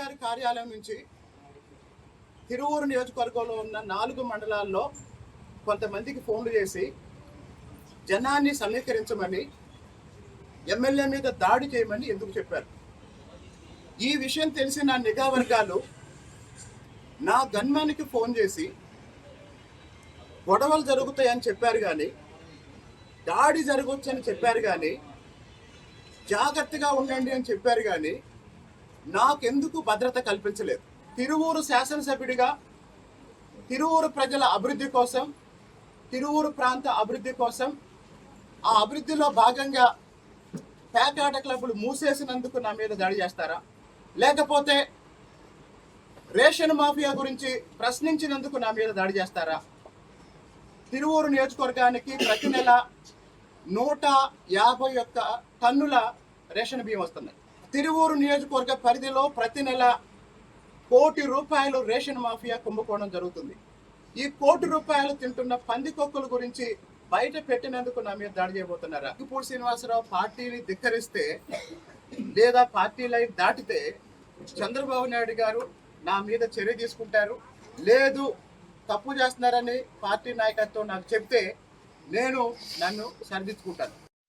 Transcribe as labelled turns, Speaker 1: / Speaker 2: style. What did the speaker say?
Speaker 1: గారి కార్యాలయం నుంచి తిరువూరు నియోజకవర్గంలో ఉన్న 4 మండలాల్లో కొంతమందికి ఫోన్లు చేసి జనాన్ని సమీకరించమని, ఎమ్మెల్యే మీద దాడి చేయమని ఎందుకు చెప్పారు? ఈ విషయం తెలిసిన నిఘా వర్గాలు నా గన్మ్యాన్కి ఫోన్ చేసి గొడవలు జరుగుతాయని చెప్పారు కానీ, దాడి జరగవచ్చని చెప్పారు కానీ, జాగ్రత్తగా ఉండండి అని చెప్పారు కానీ నాకెందుకు భద్రత కల్పించలేదు. తిరువూరు శాసనసభ్యుడిగా తిరువూరు ప్రజల అభివృద్ధి కోసం, తిరువూరు ప్రాంత అభివృద్ధి కోసం, ఆ అభివృద్ధిలో భాగంగా పేకాట క్లబ్లు మూసేసినందుకు నా మీద దాడి చేస్తారా? లేకపోతే రేషన్ మాఫియా గురించి ప్రశ్నించినందుకు నా మీద దాడి చేస్తారా? తిరువూరు నియోజకవర్గానికి ప్రతి నెల 151 టన్నుల రేషన్ బియ్యం వస్తున్నాయి. తిరువూరు నియోజకవర్గ పరిధిలో ప్రతి నెల ₹1 కోటి రేషన్ మాఫియా కుంభకోణం జరుగుతుంది. ఈ ₹1 కోటి తింటున్న పందికొక్కుల గురించి బయట పెట్టినందుకు నా మీద దాడి చేయబోతున్నారా? పూడి శ్రీనివాసరావు పార్టీని ధిక్కరిస్తే లేదా పార్టీ లైన్ దాటితే చంద్రబాబు నాయుడు గారు నా మీద చర్య తీసుకుంటారు. లేదు, తప్పు చేస్తున్నారని పార్టీ నాయకత్వం నాకు చెప్తే నన్ను సరిదిద్దుకుంటాను.